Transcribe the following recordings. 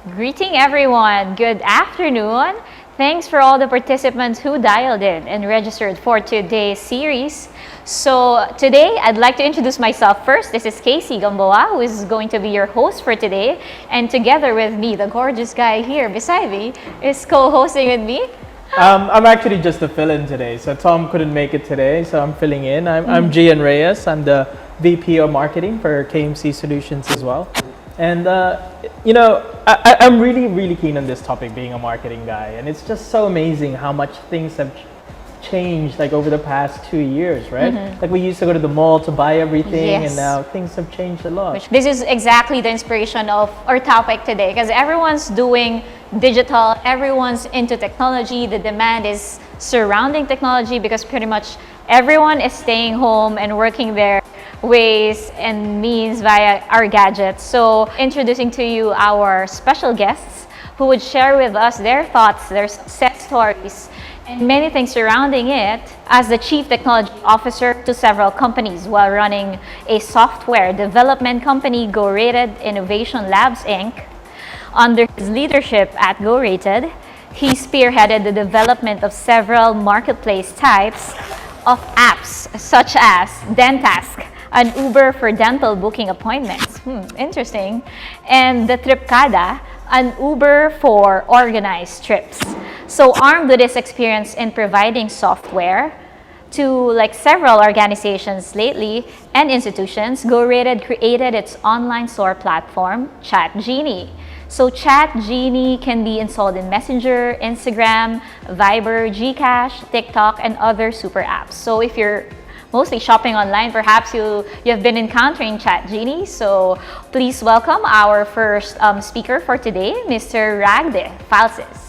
Greeting everyone. Good afternoon. Thanks for all the participants who dialed in and registered for today's series. So today, I'd like to introduce myself first. This is Casey Gamboa, who is going to be your host for today. And together with me, the gorgeous guy here beside me is co-hosting with me. I'm actually just a fill-in today. So Tom couldn't make it today, so I'm filling in. I'm Gian Reyes. I'm the VP of Marketing for KMC Solutions as well. And, I'm really keen on this topic, being a marketing guy. And it's just so amazing how much things have changed like over the past 2 years, right? Like we used to go to the mall to buy everything, and now things have changed a lot. This is exactly the inspiration of our topic today, because everyone's doing digital, everyone's into technology. The demand is surrounding technology because pretty much everyone is staying home and working their ways and means via our gadgets. So introducing to you our special guests who would share with us their thoughts, their success stories, and many things surrounding it. As the Chief Technology Officer to several companies while running a software development company, Go-Rated Innovation Labs Inc. Under his leadership at Go-Rated, he spearheaded the development of several marketplace types of apps such as Dentask, an Uber for dental booking appointments. Interesting. And the Tripkada, an Uber for organized trips. So armed with his experience in providing software to like several organizations lately and institutions, Go-Rated created its online store platform, ChatGenie. So ChatGenie can be installed in Messenger, Instagram, Viber, Gcash, TikTok, and other super apps. So if you're mostly shopping online, perhaps you have been encountering ChatGenie. So please welcome our first speaker for today, Mr. Ragde Falcis.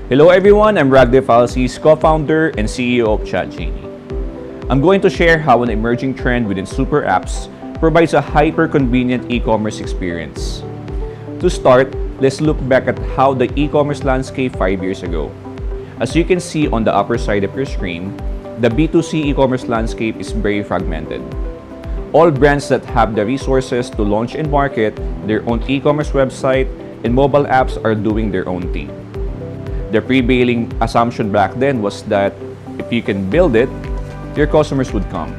Hello everyone, I'm Ragde Falcis, co-founder and CEO of ChatGenie. I'm going to share how an emerging trend within super apps provides a hyper-convenient e-commerce experience. To start, let's look back at how the e-commerce landscape 5 years ago. As you can see on the upper side of your screen, the B2C e-commerce landscape is very fragmented. All brands that have the resources to launch and market their own e-commerce website and mobile apps are doing their own thing. The prevailing assumption back then was that if you can build it, your customers would come.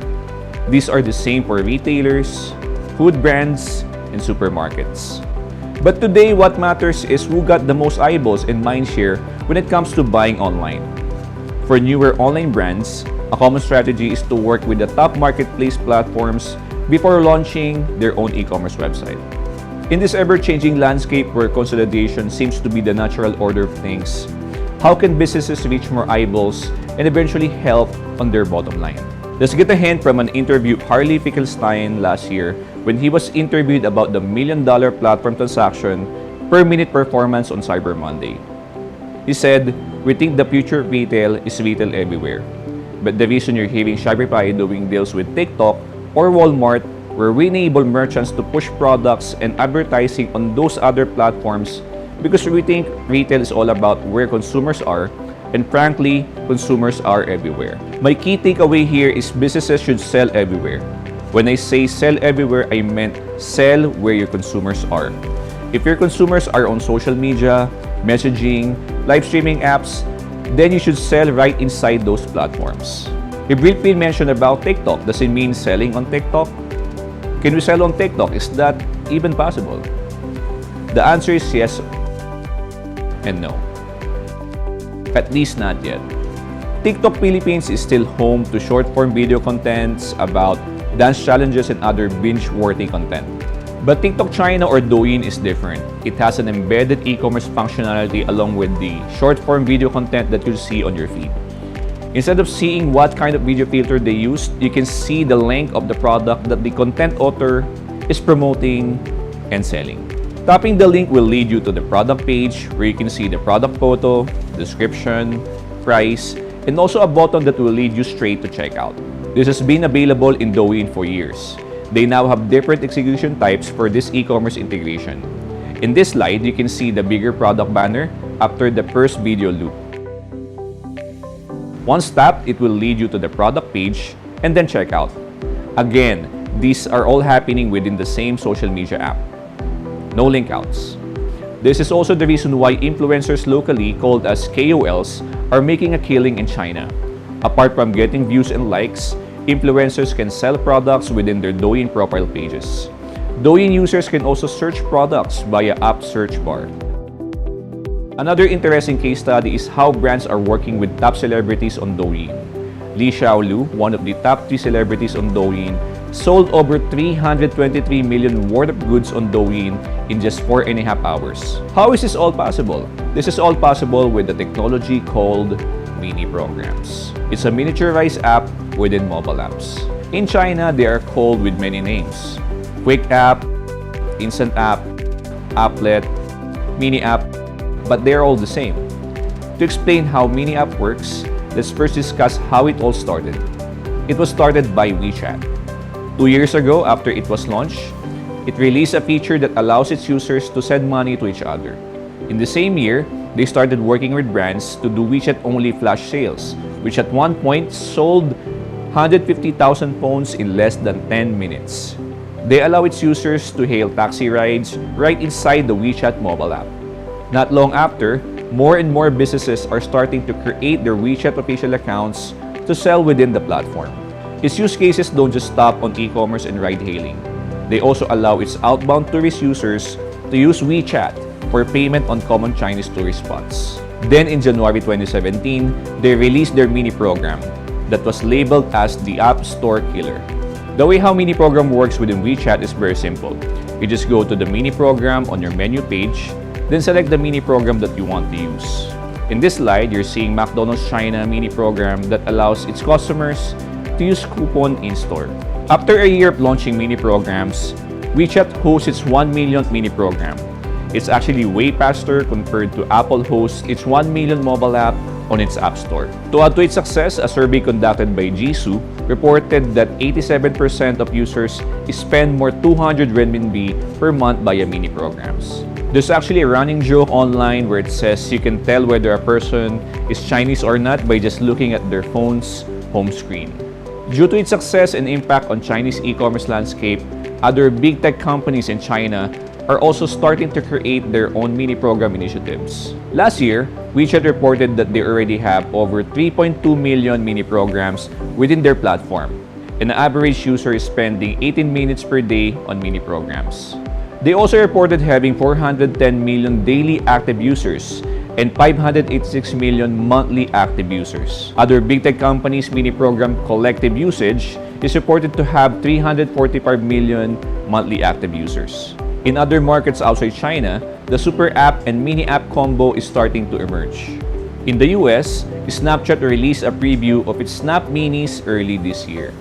These are the same for retailers, food brands, and supermarkets. But today, what matters is who got the most eyeballs and mindshare when it comes to buying online. For newer online brands, a common strategy is to work with the top marketplace platforms before launching their own e-commerce website. In this ever-changing landscape where consolidation seems to be the natural order of things, how can businesses reach more eyeballs and eventually help on their bottom line? Let's get a hint from an interview of Harley Finkelstein last year when he was interviewed about the $1 million platform transaction per minute performance on Cyber Monday. He said, "We think the future of retail is retail everywhere. But the reason you're hearing Shopify doing deals with TikTok or Walmart where we enable merchants to push products and advertising on those other platforms because we think retail is all about where consumers are, and frankly, consumers are everywhere." My key takeaway here is businesses should sell everywhere. When I say sell everywhere, I meant sell where your consumers are. If your consumers are on social media, messaging, live streaming apps, then you should sell right inside those platforms. If briefly mentioned about TikTok, does it mean selling on TikTok? Can we sell on TikTok? Is that even possible? The answer is yes and no. At least not yet. TikTok Philippines is still home to short-form video contents about dance challenges and other binge-worthy content. But TikTok China or Douyin is different. It has an embedded e-commerce functionality along with the short-form video content that you see on your feed. Instead of seeing what kind of video filter they used, you can see the link of the product that the content author is promoting and selling. Tapping the link will lead you to the product page where you can see the product photo, description, price, and also a button that will lead you straight to checkout. This has been available in Douyin for years. They now have different execution types for this e-commerce integration. In this slide, you can see the bigger product banner after the first video loop. Once tapped, it will lead you to the product page and then checkout. Again, these are all happening within the same social media app. No link outs. This is also the reason why influencers locally, called as KOLs, are making a killing in China. Apart from getting views and likes, influencers can sell products within their Douyin profile pages. Douyin users can also search products via app search bar. Another interesting case study is how brands are working with top celebrities on Douyin. Li Xiaolu, one of the top 3 celebrities on Douyin, sold over 323 million worth of goods on Douyin in just 4.5 hours. How is this all possible? This is all possible with the technology called mini programs. It's a miniaturized app within mobile apps. In China, they are called with many names: Quick App, Instant App, Applet, Mini App, but they're all the same. To explain how Mini App works, let's first discuss how it all started. It was started by WeChat. 2 years ago, after it was launched, it released a feature that allows its users to send money to each other. In the same year, they started working with brands to do WeChat-only flash sales, which at one point sold 150,000 phones in less than 10 minutes. They allow its users to hail taxi rides right inside the WeChat mobile app. Not long after, more and more businesses are starting to create their WeChat official accounts to sell within the platform. Its use cases don't just stop on e-commerce and ride-hailing. They also allow its outbound tourist users to use WeChat for payment on common Chinese tourist spots. Then in January 2017, they released their mini program that was labeled as the App Store Killer. The way how mini program works within WeChat is very simple. You just go to the mini program on your menu page, then select the mini program that you want to use. In this slide, you're seeing McDonald's China mini program that allows its customers to use coupon in-store. After a year of launching mini programs, WeChat hosts its 1 millionth mini program. It's actually way faster compared to Apple hosts its 1 million mobile app on its App Store. To add to its success, a survey conducted by Jisoo reported that 87% of users spend more 200 renminbi per month via mini programs. There's actually a running joke online where it says you can tell whether a person is Chinese or not by just looking at their phone's home screen. Due to its success and impact on Chinese e-commerce landscape, other big tech companies in China are also starting to create their own mini program initiatives. Last year, WeChat reported that they already have over 3.2 million mini programs within their platform, and the average user is spending 18 minutes per day on mini programs. They also reported having 410 million daily active users and 586 million monthly active users. Other big tech companies' mini program collective usage is reported to have 345 million monthly active users. In other markets outside China, the super app and mini app combo is starting to emerge. In the US, Snapchat released a preview of its Snap Minis early this year.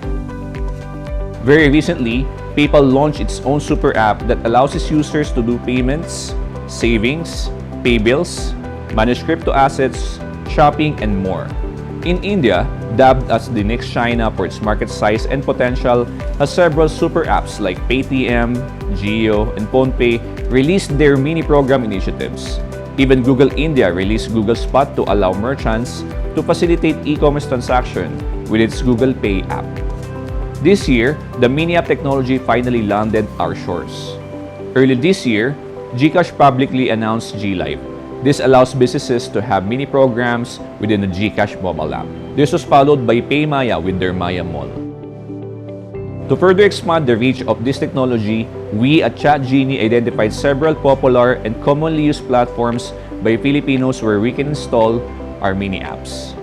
Very recently, PayPal launched its own super app that allows its users to do payments, savings, pay bills, manage crypto assets, shopping, and more. In India, dubbed as the next China for its market size and potential, has several super apps like Paytm, Jio, and PhonePe released their mini program initiatives. Even Google India released Google Spot to allow merchants to facilitate e-commerce transaction with its Google Pay app. This year, the mini app technology finally landed our shores. Early this year, GCash publicly announced GLive. This allows businesses to have mini programs within the GCash mobile app. This was followed by PayMaya with their Maya Mall. To further expand the reach of this technology, we at ChatGenie identified several popular and commonly used platforms by Filipinos where we can install our mini apps.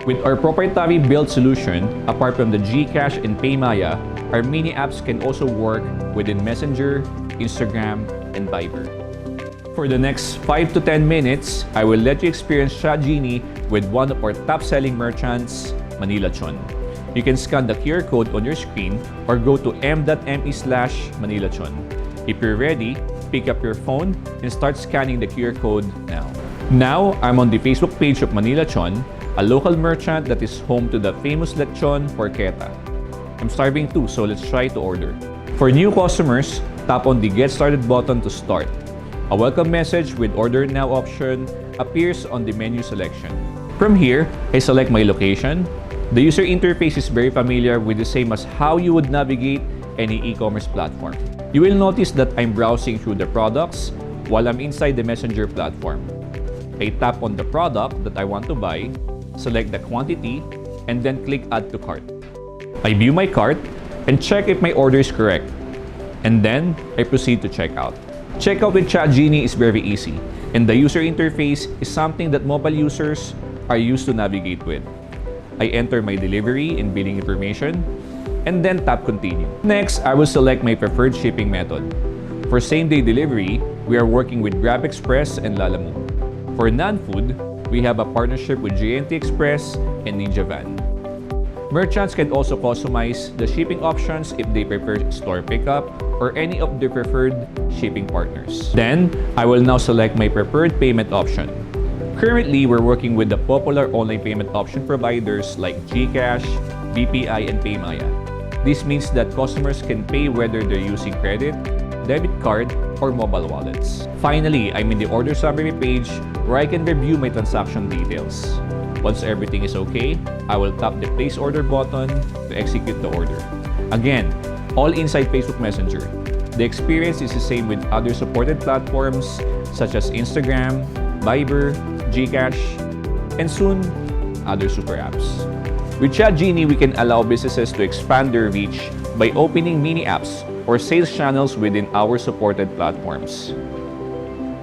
With our proprietary built solution, apart from the GCash and PayMaya, our mini apps can also work within Messenger, Instagram, and Viber. For the next 5 to 10 minutes, I will let you experience ChatGenie with one of our top-selling merchants, Manila Chon. You can scan the QR code on your screen or go to m.me/ManilaChon. If you're ready, pick up your phone and start scanning the QR code now. Now, I'm on the Facebook page of Manila Chon, a local merchant that is home to the famous lechon porchetta. I'm starving too, so let's try to order. For new customers, tap on the Get Started button to start. A welcome message with Order Now option appears on the menu selection. From here, I select my location. The user interface is very familiar with the same as how you would navigate any e-commerce platform. You will notice that I'm browsing through the products while I'm inside the Messenger platform. I tap on the product that I want to buy, select the quantity, and then click Add to Cart. I view my cart and check if my order is correct. And then, I proceed to checkout. Checkout with ChatGenie is very easy, and the user interface is something that mobile users are used to navigate with. I enter my delivery and billing information, and then tap Continue. Next, I will select my preferred shipping method. For same-day delivery, we are working with Grab Express and Lalamove. For non-food, we have a partnership with JNT Express and Ninja Van. Merchants can also customize the shipping options if they prefer store pickup or any of their preferred shipping partners. Then, I will now select my preferred payment option. Currently, we're working with the popular online payment option providers like GCash, BPI, and Paymaya. This means that customers can pay whether they're using credit, debit card, or mobile wallets. Finally, I'm in the order summary page where I can review my transaction details. Once everything is okay, I will tap the Place Order button to execute the order. Again, all inside Facebook Messenger. The experience is the same with other supported platforms such as Instagram, Viber, GCash, and soon, other super apps. With ChatGenie, we can allow businesses to expand their reach by opening mini apps or sales channels within our supported platforms.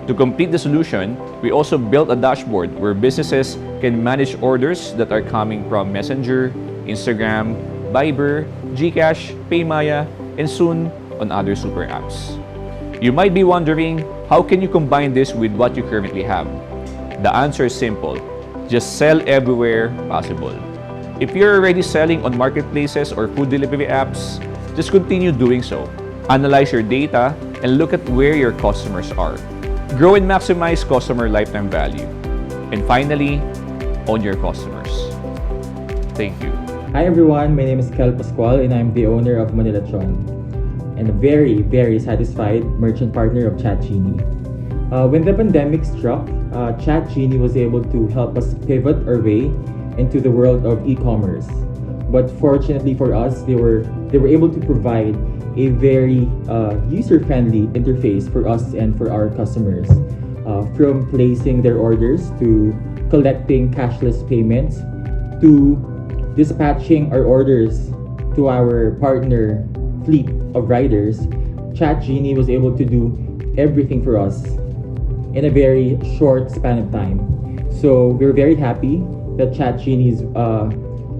To complete the solution, we also built a dashboard where businesses can manage orders that are coming from Messenger, Instagram, Viber, GCash, Paymaya, and soon on other super apps. You might be wondering, how can you combine this with what you currently have? The answer is simple. Just sell everywhere possible. If you're already selling on marketplaces or food delivery apps, just continue doing so. Analyze your data and look at where your customers are. Grow and maximize customer lifetime value. And finally, own your customers. Thank you. Hi everyone, my name is Kel Pascual and I'm the owner of Manila Chon and a very, very satisfied merchant partner of ChatGenie. When the pandemic struck, ChatGenie was able to help us pivot our way into the world of e-commerce. But fortunately for us, they were able to provide a very user-friendly interface for us and for our customers. From placing their orders to collecting cashless payments to dispatching our orders to our partner fleet of riders, ChatGenie was able to do everything for us in a very short span of time. So we're very happy that ChatGenie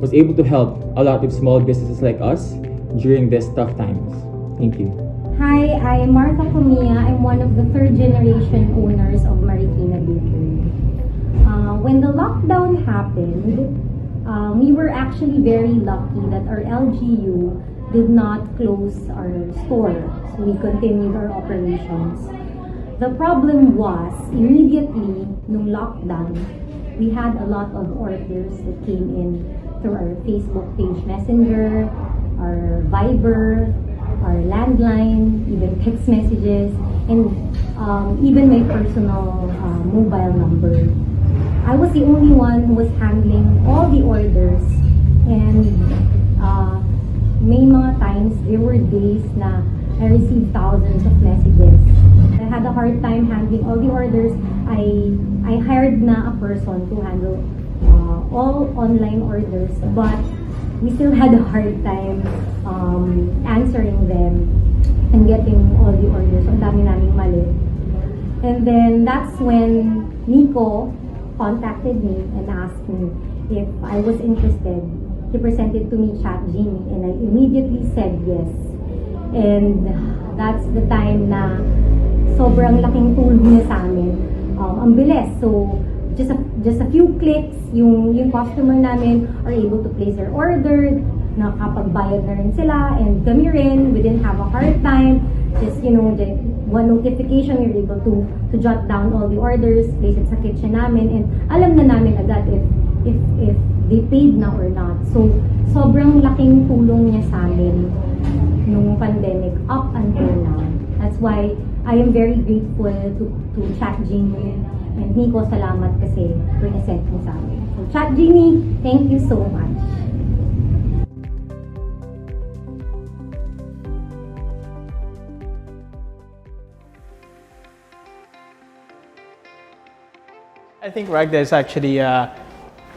was able to help a lot of small businesses like us during these tough times. Thank you. Hi, I'm Martha Comia. I'm one of the third generation owners of Marikina Bakery. When the lockdown happened, we were actually very lucky that our LGU did not close our store, so we continued our operations. The problem was, immediately nung lockdown, we had a lot of orders that came in through our Facebook page Messenger, our Viber, our landline, even text messages, and even my personal mobile number. I was the only one who was handling all the orders, and may mga times, there were days na I received thousands of messages. I had a hard time handling all the orders. I hired na a person to handle all online orders, but we still had a hard time answering them and getting all the orders. Ang dami naming mali. And then that's when Nico contacted me and asked me if I was interested. He presented to me ChatGenie and I immediately said yes. And that's the time na sobrang laking tulong niya sa amin. Ang bilis. So, just a few clicks, yung customer namin are able to place their order, nakapagbayad na rin sila, and kami rin, we didn't have a hard time. Just, one notification, we were able to jot down all the orders, place it sa kitchen namin, and alam na namin agad if they paid na or not. So, sobrang laking tulong niya sa amin nung pandemic up until now. That's why I am very grateful to ChatGenie, and Nico, salamat kasi present mo sa amin. So ChatGenie, thank you so much. I think Ragde has actually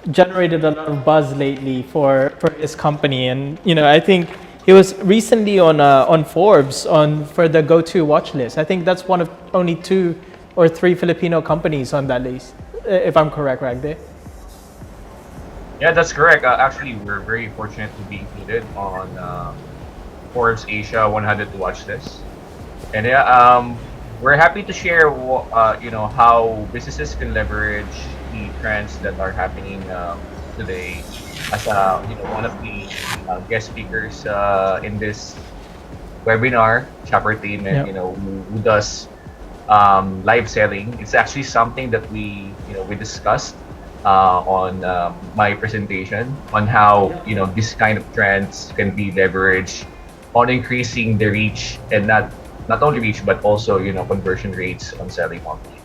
generated a lot of buzz lately for his company, and I think he was recently on Forbes for the go-to watch list. I think that's one of only 2 or 3 Filipino companies on that list, if I'm correct, Ragde. Yeah, that's correct. Actually, we're very fortunate to be included on Forbes Asia 100 to watch list, and we're happy to share how businesses can leverage the trends that are happening today. As one of the guest speakers in this webinar, Shoppertainment, Yep. who does live selling. It's actually something that we discussed on my presentation on how this kind of trends can be leveraged on increasing the reach, and not only reach but also conversion rates on selling online.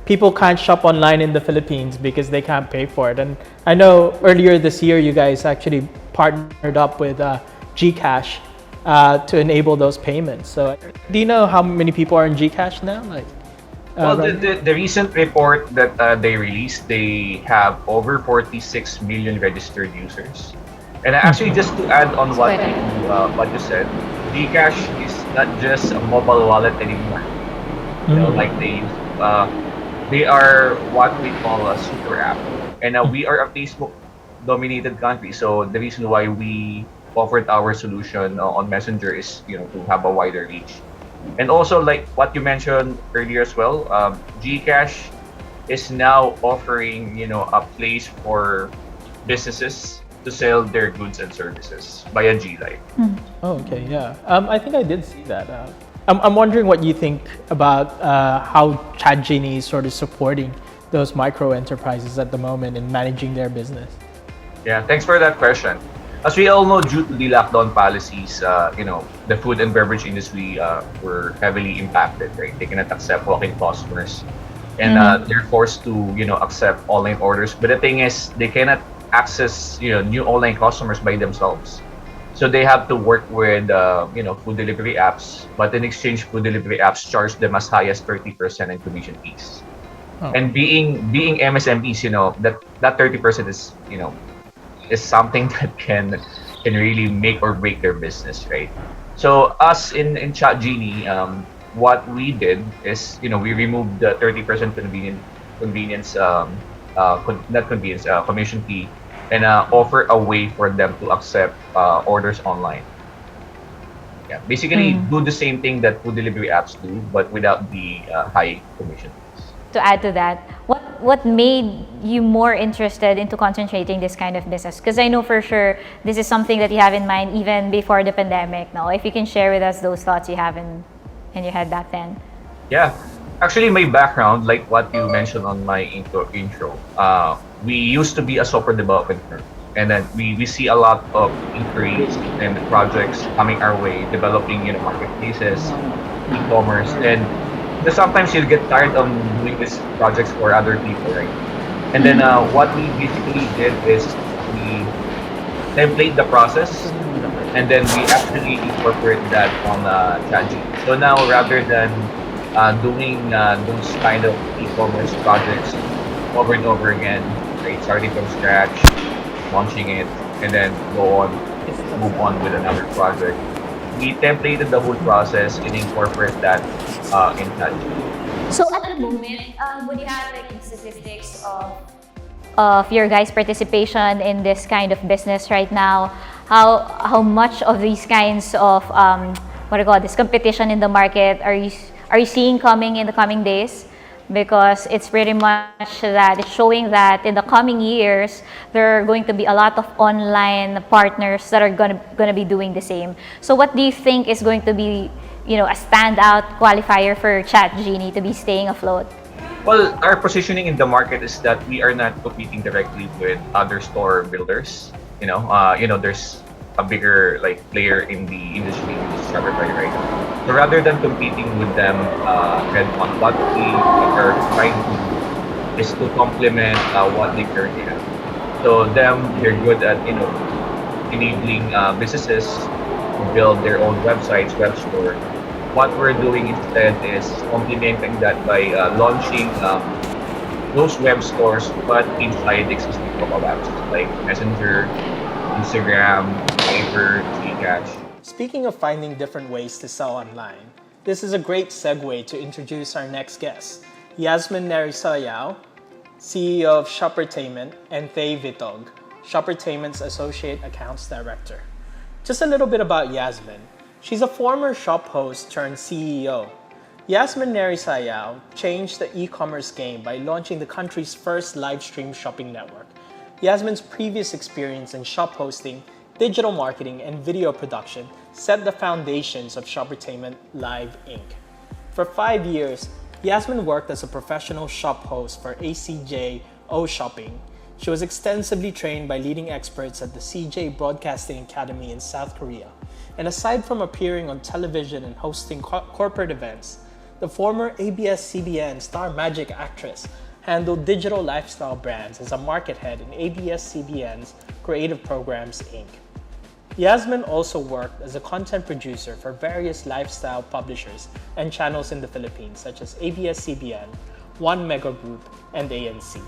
People can't shop online in the Philippines because they can't pay for it. And I know earlier this year you guys actually partnered up with GCash to enable those payments. So do you know how many people are in GCash now? Well, the recent report that they released, they have over 46 million registered users. And actually, just to add on what you said, GCash is not just a mobile wallet anymore. Like they are what we call a super app, and we are a Facebook-dominated country. So the reason why we offered our solution on Messenger is to have a wider reach. And also, like what you mentioned earlier as well, GCash is now offering a place for businesses to sell their goods and services via GLive. Oh, okay, yeah. I think I did see that. I'm wondering what you think about how ChatGenie is sort of supporting those micro enterprises at the moment in managing their business. Yeah, thanks for that question. As we all know, due to the lockdown policies, the food and beverage industry were heavily impacted, right? They cannot accept walk-in customers, and they're forced to, accept online orders. But the thing is, they cannot access, new online customers by themselves. So they have to work with, food delivery apps. But in exchange, food delivery apps charge them as high as 30% in commission fees. Oh. And being MSMEs, that 30% is something that can really make or break their business, right? So us in ChatGenie, what we did is, we removed the 30% commission fee, and offer a way for them to accept orders online. Yeah, basically do the same thing that food delivery apps do, but without the high commission fees. To add to that, what made you more interested into concentrating this kind of business? Because I know for sure this is something that you have in mind even before the pandemic. Now, if you can share with us those thoughts you have in your head back then. Yeah, actually, my background, like what you mentioned on my intro, we used to be a software development firm, and then we see a lot of inquiries and projects coming our way, developing marketplaces, e-commerce, and sometimes you get tired of doing these projects for other people, right? And then what we basically did is we template the process, and then we actually incorporate that on ChatGenie. So now, rather than doing those kind of e-commerce projects over and over again, right? Starting from scratch, launching it, and then move on with another project. We templated the whole process and incorporate that in ChatGenie. So at the moment, would you have like statistics of your guys' participation in this kind of business right now? How much of these kinds of this competition in the market are you seeing coming in the coming days? Because it's pretty much that it's showing that in the coming years there are going to be a lot of online partners that are gonna be doing the same. So what do you think is going to be a standout qualifier for ChatGenie to be staying afloat? Well, our positioning in the market is that we are not competing directly with other store builders. There's a bigger like player in the industry, which is Shopify right now. So rather than competing with them head on, what we are trying to do is to complement what they currently have. So they're good at enabling businesses to build their own websites, web store. What we're doing instead is complementing that by launching those web stores, but inside existing mobile apps like Messenger, Instagram, Fiverr, Gcash. Speaking of finding different ways to sell online, this is a great segue to introduce our next guest, Hiyasmin Neri-Soyao, CEO of Shoppertainment, and Thei Vitug, Shoppertainment's Associate Accounts Director. Just a little bit about Hiyasmin. She's a former shop host turned CEO. Hiyasmin Neri-Soyao changed the e-commerce game by launching the country's first live stream shopping network. Hiyasmin's previous experience in shop hosting, digital marketing, and video production set the foundations of Shoppertainment Live Inc. For 5 years, Hiyasmin worked as a professional shop host for ACJ-O Shopping. She was extensively trained by leading experts at the CJ Broadcasting Academy in South Korea. And aside from appearing on television and hosting corporate events, the former ABS-CBN Star Magic actress handled digital lifestyle brands as a market head in ABS-CBN's Creative Programs, Inc. Hiyasmin also worked as a content producer for various lifestyle publishers and channels in the Philippines, such as ABS-CBN, One Mega Group, and ANC.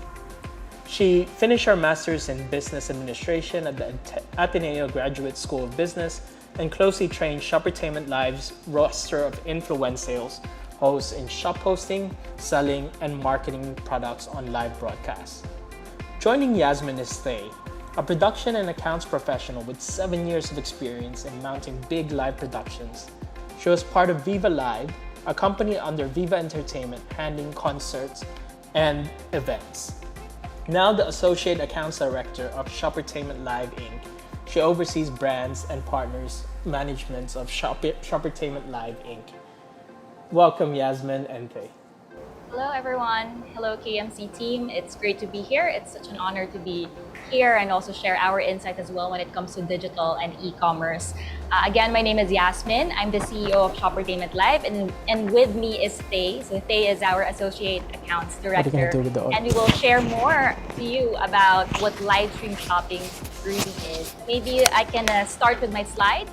She finished her master's in business administration at the Ateneo Graduate School of Business and closely trained Shoppertainment Live's roster of influence sales hosts in shop hosting, selling, and marketing products on live broadcasts. Joining Hiyasmin is Thei, a production and accounts professional with 7 years of experience in mounting big live productions. She was part of Viva Live, a company under Viva Entertainment handling concerts and events. Now the Associate Accounts Director of Shoppertainment Live Inc., she oversees brands and partners management of Shoppertainment Live Inc. Welcome, Hiyasmin and Thei. Hello, everyone. Hello, KMC team. It's great to be here. It's such an honor to be here and also share our insight as well when it comes to digital and e-commerce. Again, my name is Hiyasmin. I'm the CEO of Shoppertainment Live, and with me is Thei. So Thei is our Associate Accounts Director. And we will share more to you about what live stream shopping really is. Maybe I can start with my slides.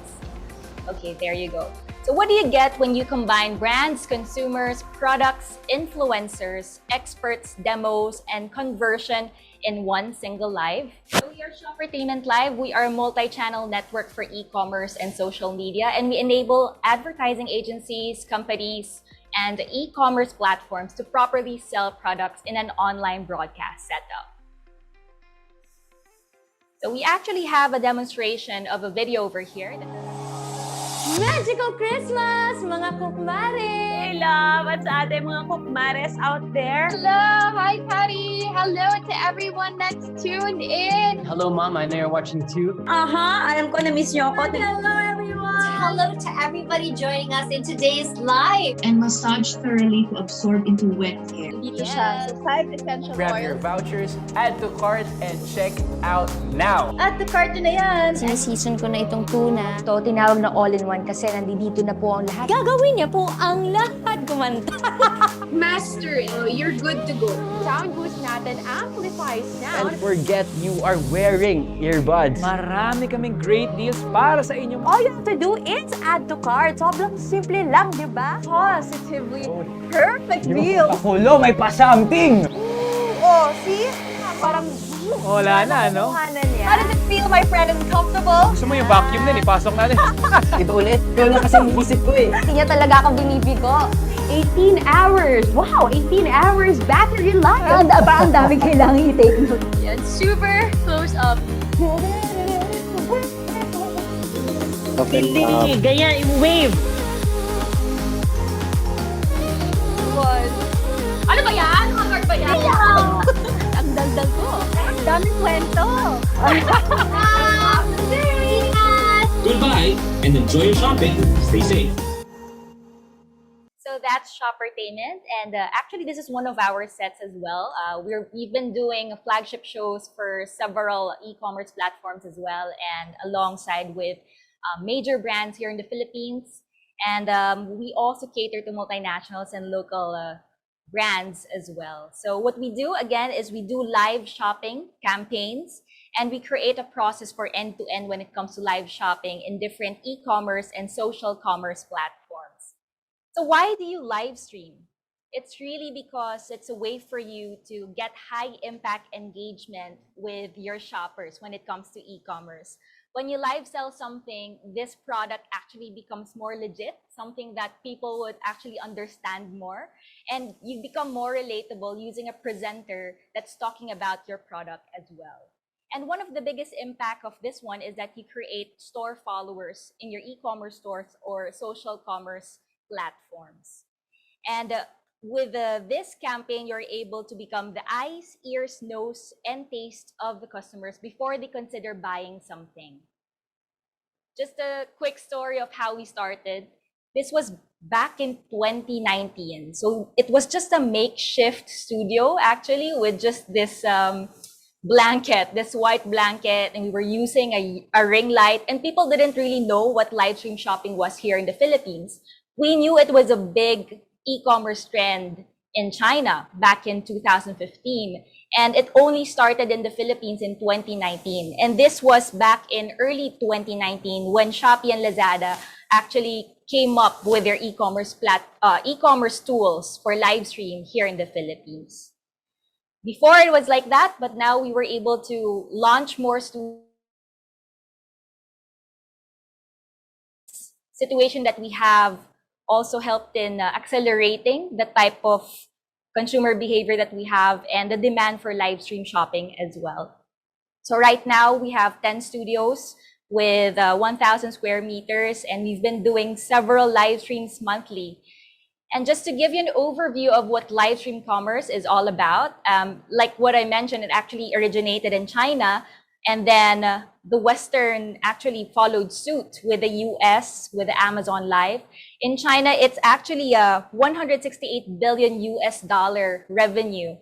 Okay, there you go. So what do you get when you combine brands, consumers, products, influencers, experts, demos, and conversion in one single live? So we are Shoppertainment Live. We are a multi-channel network for e-commerce and social media, and we enable advertising agencies, companies, and e-commerce platforms to properly sell products in an online broadcast setup. So we actually have a demonstration of a video over here. Magical Christmas, mga kukmare! Hello! What's sa ating mga kukmares out there? Hello! Hi, Patty! Hello to everyone that's tuned in! Hello, Mom. I know you're watching too. Alam ko na-miss niyo ako. Hello, everyone! Hello to everybody joining us in today's live. And massage thoroughly to absorb into wet hair. Dito siya. So, 5 essential Grab your vouchers, add to cart, and check out now. At the cart na yan! Sineseason ko na itong tuna. Ito, tinawag na all-in-one kasi nandito na po ang lahat. Gagawin niya po ang lahat kumanta. Master, you're good to go. Sound boost natin amplifies now. And forget you are wearing earbuds. Marami kaming great deals para sa inyo. All you have to do is add to cart. Sobrang simple lang, di ba? Positively perfect deal. Pakulo, may pa-something! Oh, see? Parang Wala na, no? How does it feel, my friend? Is it comfortable? Gusto mo yung vacuum din, ipasok natin. Ito ulit. Ikaw na kasi isip ko eh. Hindi niya talaga ako binibigo. 18 hours! Wow! 18 hours battery life! Ang dami kailangan i-take note. Yan, super close up. Okay, Ganyan, i-wave! Ano ba yan? Mga card ba yan? Ang dagdag ko. Ang daming kwento. Goodbye and enjoy your shopping. Stay safe. So so that's Shoppertainment, and actually this is one of our sets as well. We've been doing flagship shows for several e-commerce platforms as well, and alongside with major brands here in the Philippines. And we also cater to multinationals and local brands as well. So what we do again is we do live shopping campaigns, and we create a process for end-to-end when it comes to live shopping in different e-commerce and social commerce platforms. So why do you live stream? It's really because it's a way for you to get high impact engagement with your shoppers when it comes to e-commerce. When you live sell something, this product actually becomes more legit, something that people would actually understand more, and you become more relatable using a presenter that's talking about your product as well. And one of the biggest impact of this one is that you create store followers in your e-commerce stores or social commerce platforms. And with this campaign, you're able to become the eyes, ears, nose, and taste of the customers before they consider buying something. Just a quick story of how we started. This was back in 2019. So it was just a makeshift studio, actually, with just this blanket, this white blanket, and we were using a ring light, and people didn't really know what live stream shopping was here in the Philippines. We knew it was a big e-commerce trend in China back in 2015, and it only started in the Philippines in 2019. And this was back in early 2019 when Shopee and Lazada actually came up with their e-commerce tools for live stream here in the Philippines. Before it was like that, but now we were able to launch more situation that we have also helped in accelerating the type of consumer behavior that we have and the demand for live stream shopping as well. So right now we have 10 studios with 1,000 square meters, and we've been doing several live streams monthly. And just to give you an overview of what live stream commerce is all about, like what I mentioned, it actually originated in China, and then the Western actually followed suit with the US, with the Amazon Live. In China, it's actually a 168 billion US dollar revenue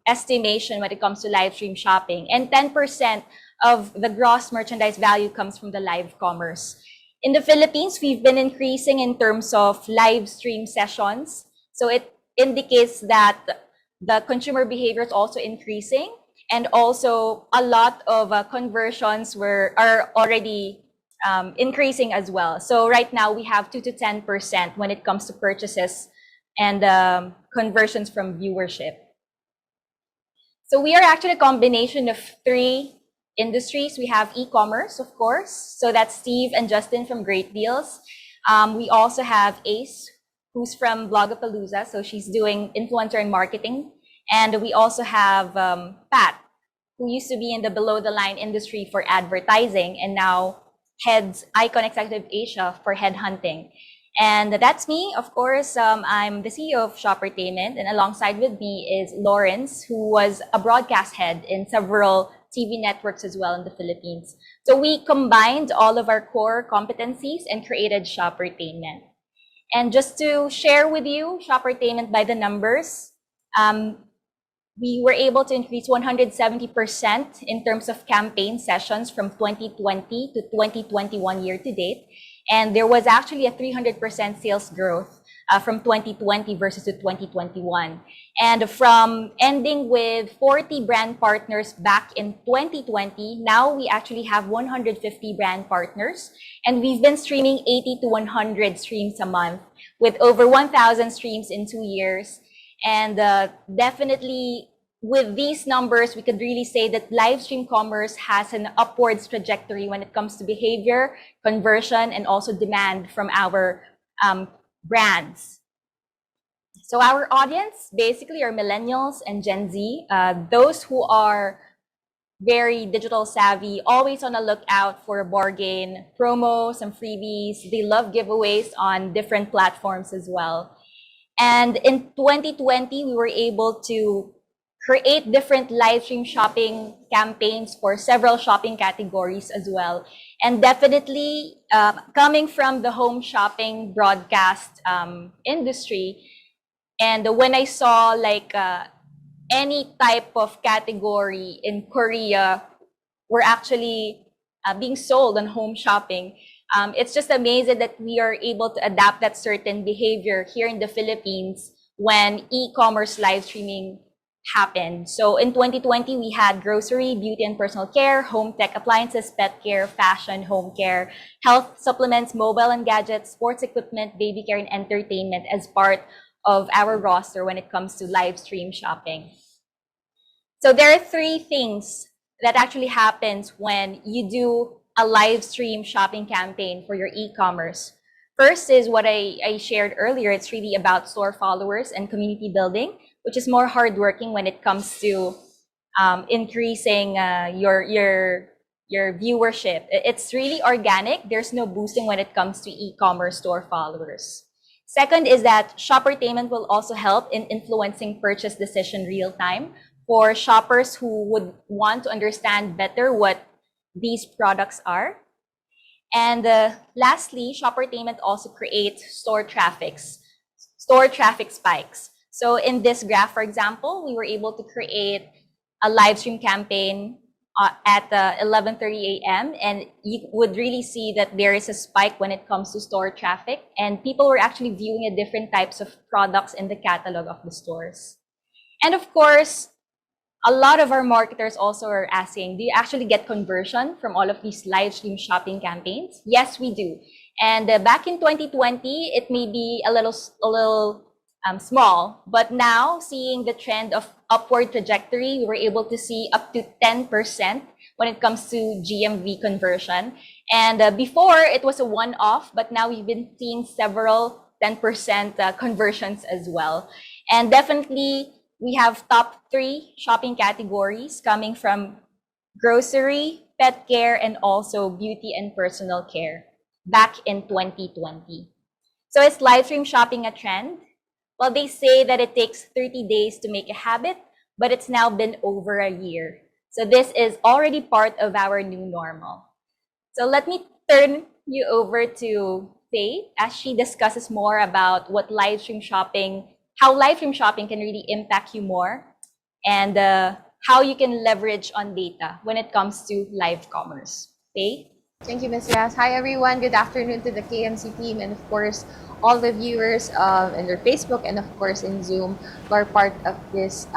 estimation when it comes to live stream shopping. And 10% of the gross merchandise value comes from the live commerce. In the Philippines, we've been increasing in terms of live stream sessions. So it indicates that the consumer behavior is also increasing, and also a lot of conversions are already increasing as well. So right now we have 2 to 10% when it comes to purchases and conversions from viewership. So we are actually a combination of 3 industries. We have e-commerce, of course. So that's Steve and Justin from Great Deals. We also have Ace, who's from Blogapalooza. So she's doing influencer and marketing. And we also have Pat, who used to be in the below the line industry for advertising and now heads Icon Executive Asia for headhunting. And that's me, of course. I'm the CEO of Shoppertainment, and alongside with me is Lawrence, who was a broadcast head in several TV networks as well in the Philippines. So we combined all of our core competencies and created Shoppertainment. And just to share with you, Shoppertainment by the numbers, we were able to increase 170% in terms of campaign sessions from 2020 to 2021 year to date. And there was actually a 300% sales growth from 2020 versus to 2021. And from ending with 40 brand partners back in 2020, now we actually have 150 brand partners. And we've been streaming 80 to 100 streams a month with over 1,000 streams in 2 years. And definitely with these numbers, we could really say that live stream commerce has an upwards trajectory when it comes to behavior, conversion, and also demand from our brands. So our audience basically are millennials and Gen Z, those who are very digital savvy, always on the lookout for a bargain, promos, and freebies. They love giveaways on different platforms as well. And in 2020, we were able to create different live stream shopping campaigns for several shopping categories as well. And definitely coming from the home shopping broadcast industry, and when I saw like any type of category in Korea were actually being sold on home shopping, it's just amazing that we are able to adapt that certain behavior here in the Philippines when e-commerce live streaming happened. So in 2020, we had grocery, beauty and personal care, home tech appliances, pet care, fashion, home care, health supplements, mobile and gadgets, sports equipment, baby care, and entertainment as part of our roster when it comes to live stream shopping. So there are three things that actually happens when you do a live stream shopping campaign for your e-commerce. First is what I shared earlier. It's really about store followers and community building, which is more hardworking when it comes to increasing your viewership. It's really organic. There's no boosting when it comes to e-commerce store followers. Second is that Shoppertainment will also help in influencing purchase decision real time for shoppers who would want to understand better what these products are. And lastly, Shoppertainment also creates store traffic spikes. So in this graph, for example, we were able to create a live stream campaign at 11:30 a.m. and you would really see that there is a spike when it comes to store traffic, and people were actually viewing different types of products in the catalog of the stores. And of course, a lot of our marketers also are asking, do you actually get conversion from all of these live stream shopping campaigns? Yes, we do. And back in 2020, it may be a little small, but now seeing the trend of upward trajectory, we were able to see up to 10% when it comes to GMV conversion. And before it was a one-off, but now we've been seeing several 10% conversions as well. And definitely we have top 3 shopping categories coming from grocery, pet care, and also beauty and personal care back in 2020. So is live stream shopping a trend? Well, they say that it takes 30 days to make a habit, but it's now been over a year. So this is already part of our new normal. So let me turn you over to Thei as she discusses more about what live stream shopping, how live stream shopping can really impact you more, and how you can leverage on data when it comes to live commerce. Thei? Thank you, Ms. Yas. Hi, everyone. Good afternoon to the KMC team and, of course, all the viewers in their Facebook and, of course, in Zoom who are part of this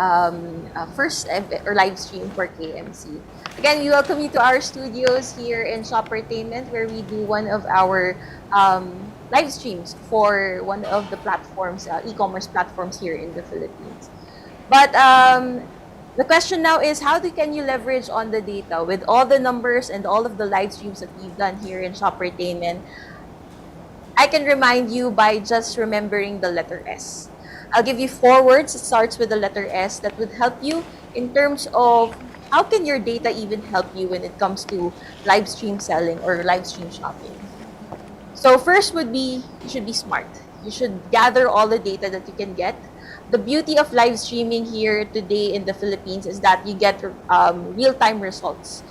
first live stream for KMC. Again, we welcome you to our studios here in Shoppertainment, where we do one of our live streams for one of the platforms, e-commerce platforms here in the Philippines. But the question now is, can you leverage on the data with all the numbers and all of the live streams that we've done here in Shoppertainment? I can remind you by just remembering the letter S. I'll give you 4 words. It starts with the letter S that would help you in terms of how can your data even help you when it comes to live stream selling or live stream shopping. So first would be, you should be smart. You should gather all the data that you can get. The beauty of live streaming here today in the Philippines is that you get real-time results.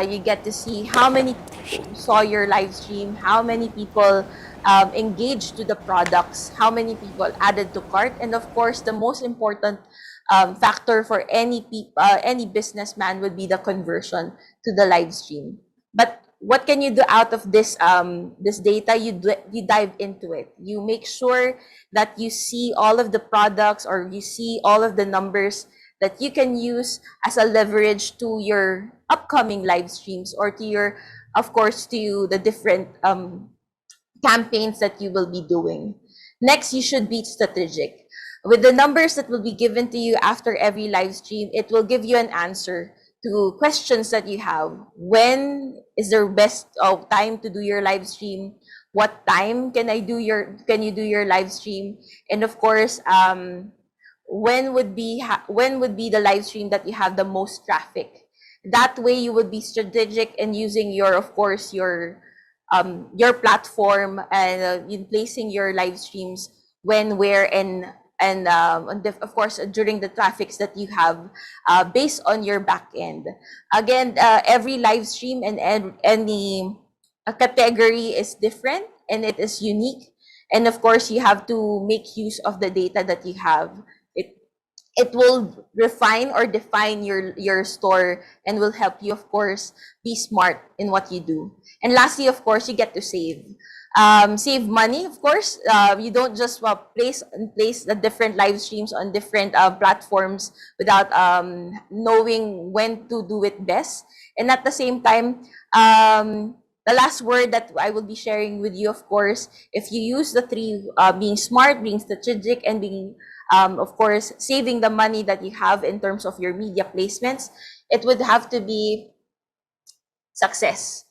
You get to see how many people saw your live stream, how many people engaged to the products, how many people added to cart, and of course, the most important factor for any businessman would be the conversion to the live stream. But what can you do out of this this data? You dive into it. You make sure that you see all of the products, or you see all of the numbers that you can use as a leverage to your upcoming live streams, or to your, of course, to the different campaigns that you will be doing. Next, you should be strategic. With the numbers that will be given to you after every live stream, it will give you an answer to questions that you have. When is the best time to do your live stream? What time can you do your live stream? And of course, when would be the live stream that you have the most traffic? That way you would be strategic in using your platform and in placing your live streams when, where, and and of course during the traffics that you have based on your back end. Again, every live stream and any category is different and it is unique. And of course, you have to make use of the data that you have. It will refine or define your store and will help you, of course, be smart in what you do. And lastly, of course, you get to save. Save money, of course. You don't just place the different live streams on different platforms without knowing when to do it best. And at the same time, the last word that I will be sharing with you, of course, if you use the three, being smart, being strategic, and being, of course, saving the money that you have in terms of your media placements, it would have to be success.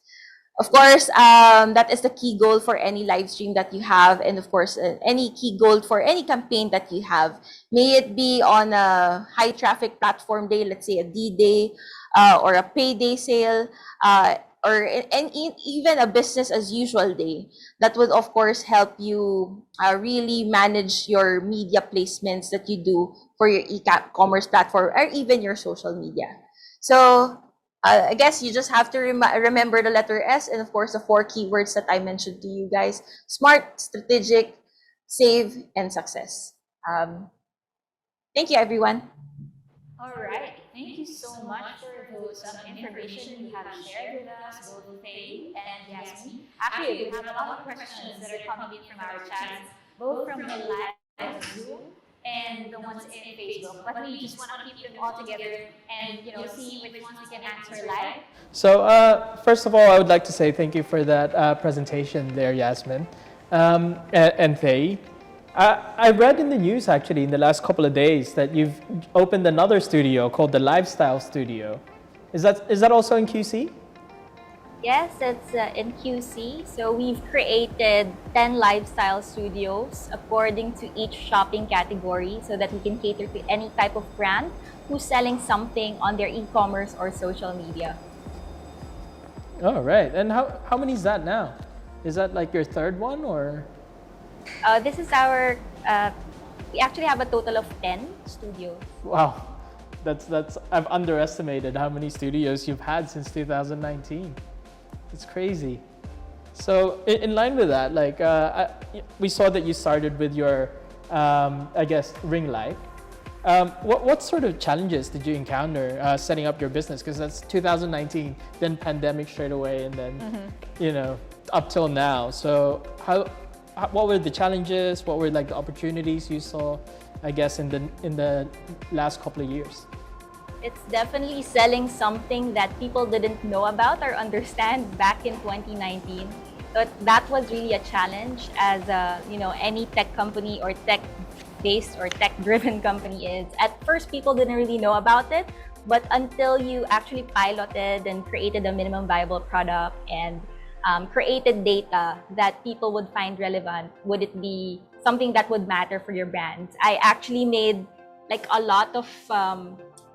Of course, that is the key goal for any live stream that you have, and of course, any key goal for any campaign that you have. May it be on a high traffic platform day, let's say a D-Day, or a payday sale, and even a business as usual day. That would, of course, help you really manage your media placements that you do for your e-commerce platform or even your social media. So I guess you just have to remember the letter S and, of course, the 4 keywords that I mentioned to you guys: smart, strategic, save, and success. Thank you, everyone. All right. Thank you so much for those information you have shared with us, both Thei and Yasmin. Actually, we have a lot of questions that are coming in from our chats, both from the live Zoom and the ones in Facebook. But we just want to keep them all together and see which ones we can answer live. So first of all, I would like to say thank you for that presentation there, Yasmin, and Thei. I read in the news actually in the last couple of days that you've opened another studio called the Lifestyle Studio. Is that also in QC? Yes, it's in QC. So we've created 10 lifestyle studios according to each shopping category so that we can cater to any type of brand who's selling something on their e-commerce or social media. All right. And how many is that now? Is that like your third one or? This is our, we actually have a total of 10 studios. Wow. I've underestimated how many studios you've had since 2019. It's crazy. So in line with that, like we saw that you started with your, I guess, ring light. What sort of challenges did you encounter setting up your business? Because that's 2019, then pandemic straight away, and then up till now. So what were the challenges? What were like the opportunities you saw, I guess, in the last couple of years? It's definitely selling something that people didn't know about or understand back in 2019. So that was really a challenge, as any tech company or tech-based or tech-driven company is. At first, people didn't really know about it, but until you actually piloted and created a minimum viable product and created data that people would find relevant, would it be something that would matter for your brand? I actually made like a lot of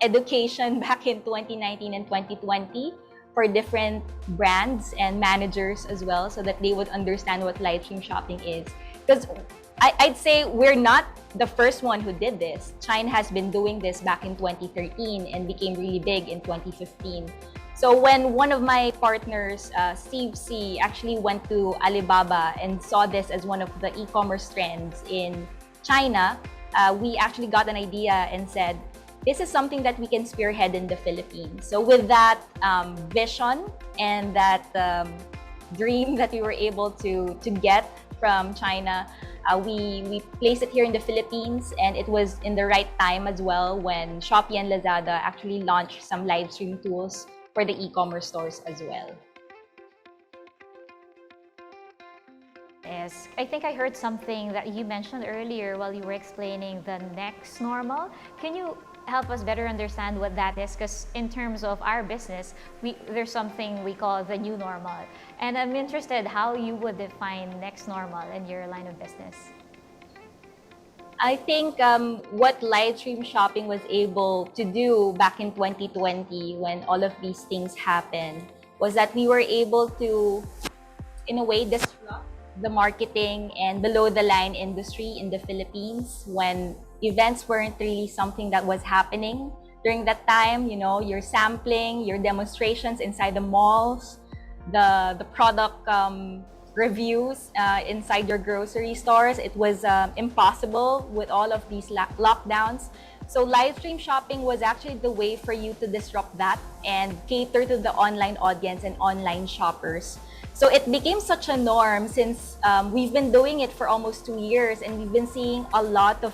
education back in 2019 and 2020 for different brands and managers as well, so that they would understand what live stream shopping is. Because I'd say we're not the first one who did this. China has been doing this back in 2013 and became really big in 2015. So when one of my partners, Steve C, actually went to Alibaba and saw this as one of the e-commerce trends in China, we actually got an idea and said, this is something that we can spearhead in the Philippines. So with that vision and that dream that we were able to get from China, we placed it here in the Philippines, and it was in the right time as well when Shopee and Lazada actually launched some live stream tools for the e-commerce stores as well. Yes, I think I heard something that you mentioned earlier while you were explaining the next normal. Can you help us better understand what that is? Because in terms of our business, there's something we call the new normal. And I'm interested how you would define next normal in your line of business. I think what live stream shopping was able to do back in 2020 when all of these things happened was that we were able to, in a way, disrupt the marketing and below the line industry in the Philippines when events weren't really something that was happening during that time. You know, your sampling, your demonstrations inside the malls, the product reviews inside your grocery stores. It was impossible with all of these lockdowns. So live stream shopping was actually the way for you to disrupt that and cater to the online audience and online shoppers. So it became such a norm since we've been doing it for almost 2 years, and we've been seeing a lot of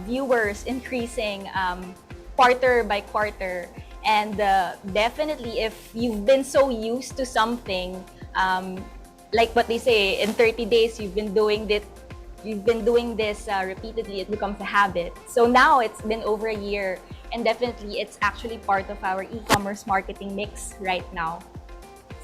viewers increasing quarter by quarter. And definitely, if you've been so used to something, like what they say, in 30 days you've been doing this repeatedly, it becomes a habit. So now it's been over a year, and definitely it's actually part of our e-commerce marketing mix right now.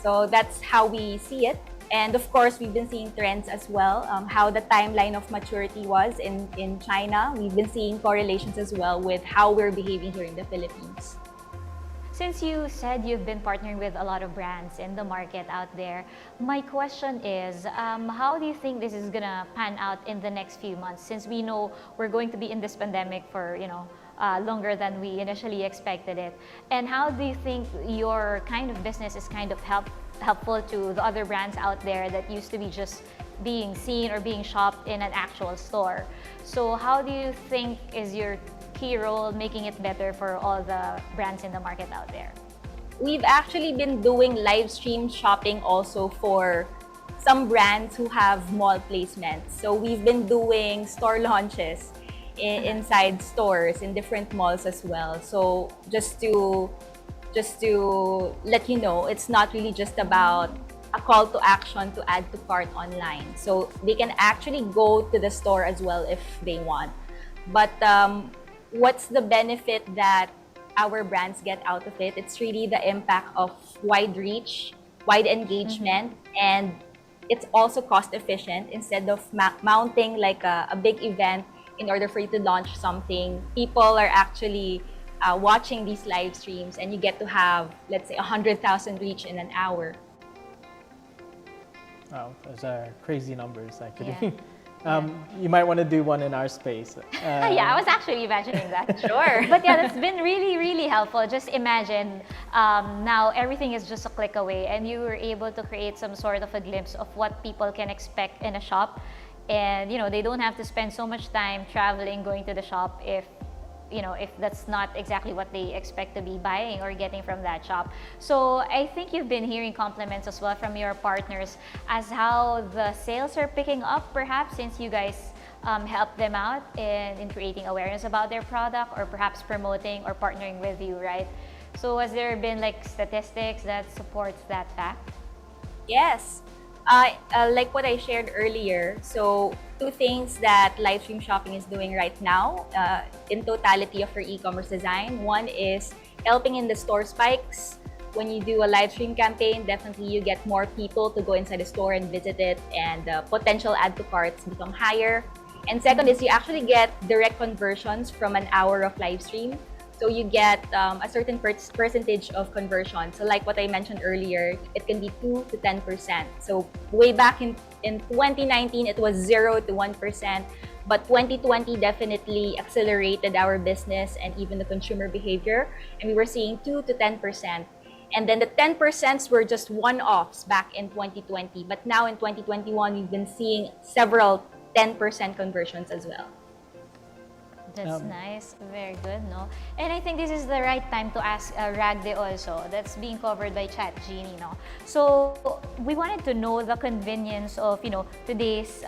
So that's how we see it. And of course, we've been seeing trends as well, how the timeline of maturity was in China. We've been seeing correlations as well with how we're behaving here in the Philippines. Since you said you've been partnering with a lot of brands in the market out there, my question is, how do you think this is gonna pan out in the next few months? Since we know we're going to be in this pandemic for, longer than we initially expected it. And how do you think your kind of business is kind of helpful to the other brands out there that used to be just being seen or being shopped in an actual store? So how do you think is your key role making it better for all the brands in the market out there? We've actually been doing live stream shopping also for some brands who have mall placements. So we've been doing store launches inside stores in different malls as well. So just to let you know, it's not really just about a call to action to add to cart online. So they can actually go to the store as well if they want. But what's the benefit that our brands get out of it? It's really the impact of wide reach, wide engagement, and it's also cost efficient. Instead of mounting like a big event in order for you to launch something, people are actually watching these live streams, and you get to have, let's say, 100,000 reach in an hour. Wow, those are crazy numbers, actually. Yeah. You might want to do one in our space. Yeah, I was actually imagining that. Sure. But yeah, that's been really, really helpful. Just imagine now everything is just a click away, and you were able to create some sort of a glimpse of what people can expect in a shop. And they don't have to spend so much time traveling, going to the shop if that's not exactly what they expect to be buying or getting from that shop. So I think you've been hearing compliments as well from your partners as how the sales are picking up, perhaps since you guys help them out in creating awareness about their product, or perhaps promoting or partnering with you, right? So has there been like statistics that supports that fact? Yes. Like what I shared earlier, so 2 things that live stream shopping is doing right now in totality of your e-commerce design. One is helping in the store spikes. When you do a live stream campaign, definitely you get more people to go inside the store and visit it, and potential add to carts become higher. And second is you actually get direct conversions from an hour of live stream. So you get a certain percentage of conversion. So like what I mentioned earlier, it can be 2 to 10%. So way back in 2019, it was 0 to 1%. But 2020 definitely accelerated our business and even the consumer behavior. And we were seeing 2 to 10%. And then the 10% were just one-offs back in 2020. But now in 2021, we've been seeing several 10% conversions as well. That's nice. Very good, no? And I think this is the right time to ask Ragde also. That's being covered by ChatGenie, no? So we wanted to know the convenience of, today's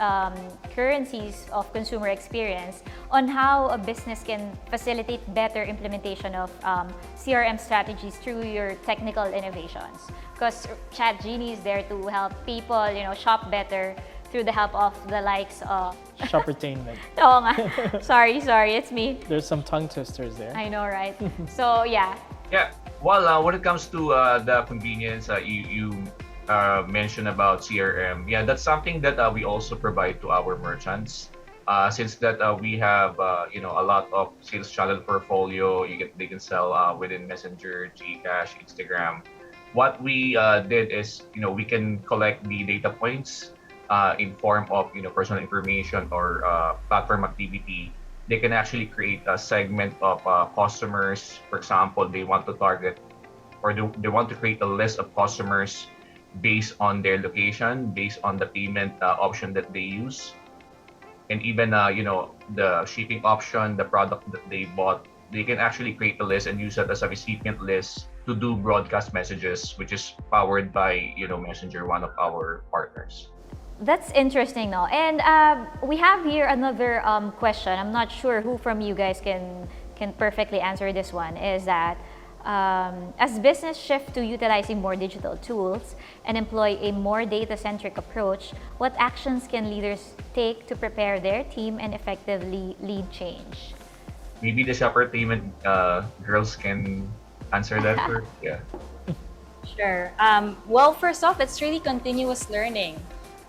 currencies of consumer experience on how a business can facilitate better implementation of CRM strategies through your technical innovations. Because ChatGenie is there to help people, shop better through the help of the likes of Shoppertainment. Oo nga. Sorry, it's me. There's some tongue twisters there. I know, right? So, yeah. Yeah. Well, when it comes to the convenience, you mentioned about CRM. Yeah, that's something that we also provide to our merchants. Since that we have a lot of sales channel portfolio, they can sell within Messenger, Gcash, Instagram. What we did is we can collect the data points in form of personal information or platform activity, they can actually create a segment of customers. For example, they want to target or they want to create a list of customers based on their location, based on the payment option that they use, and even the shipping option, the product that they bought. They can actually create a list and use that as a recipient list to do broadcast messages, which is powered by Messenger, one of our partners. That's interesting now. And we have here another question. I'm not sure who from you guys can perfectly answer this one. Is that as business shift to utilizing more digital tools and employ a more data-centric approach, what actions can leaders take to prepare their team and effectively lead change? Maybe the Shoppertainment girls can answer that first. Yeah. Sure. Well, first off, it's really continuous learning.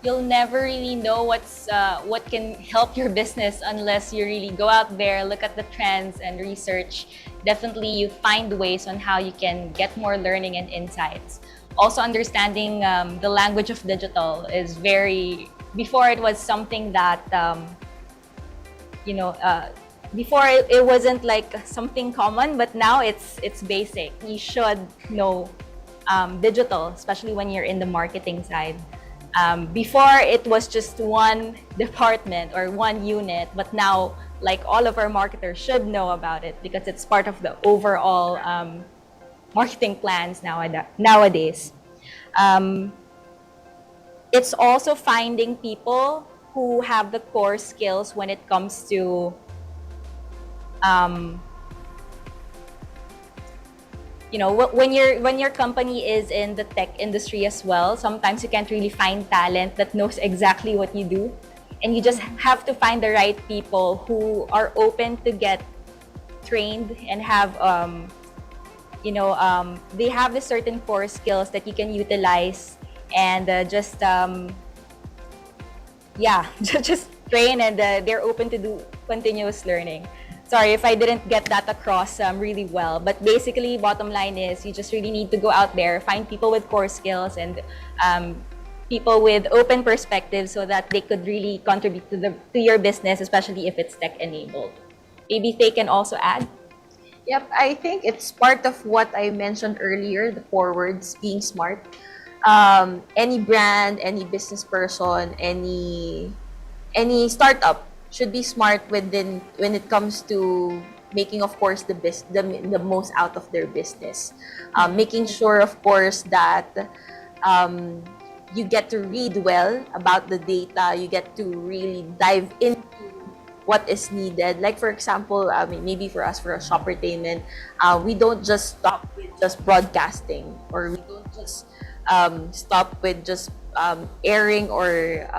You'll never really know what can help your business unless you really go out there, look at the trends and research. Definitely you find ways on how you can get more learning and insights. Also understanding the language of digital is before it was something that, before it wasn't like something common, but now it's basic. You should know digital, especially when you're in the marketing side. Before it was just one department or one unit, but now like all of our marketers should know about it because it's part of the overall marketing plans nowadays. It's also finding people who have the core skills when it comes to when your company is in the tech industry as well, sometimes you can't really find talent that knows exactly what you do. And you just have to find the right people who are open to get trained and have, they have the certain core skills that you can utilize and just train, and they're open to do continuous learning. Sorry if I didn't get that across really well, but basically bottom line is you just really need to go out there, find people with core skills and people with open perspectives so that they could really contribute to your business, especially if it's tech enabled. Maybe they can also add. Yep, I think it's part of what I mentioned earlier, the 4 words, being smart. Any brand, any business person, any startup should be smart when it comes to making, of course, the most out of their business. Making sure, of course, that you get to read well about the data. You get to really dive into what is needed. Like, for example, maybe for us, for a Shoppertainment, we don't just stop with just broadcasting, or we don't just stop with just airing or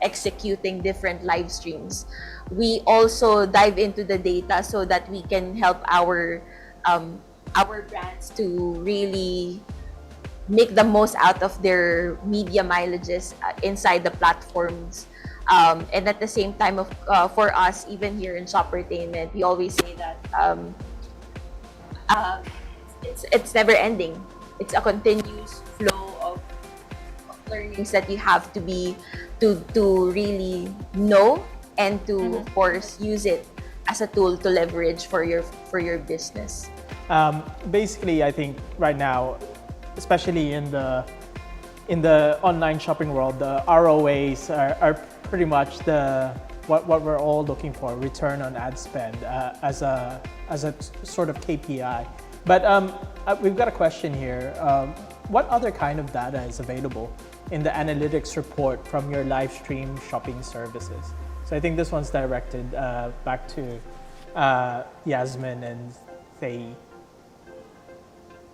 executing different live streams. We also dive into the data so that we can help our brands to really make the most out of their media mileages inside the platforms. And at the same time, for us, even here in Shoppertainment, we always say that it's never ending. It's a continuous flow of learnings that you have to really know and to, of course, use it as a tool to leverage for your business. Basically, I think right now, especially in the online shopping world, the ROAs are pretty much what we're all looking for, return on ad spend as a sort of KPI. But we've got a question here. What other kind of data is available in the analytics report from your live stream shopping services? So I think this one's directed back to Hiyasmin and Thei.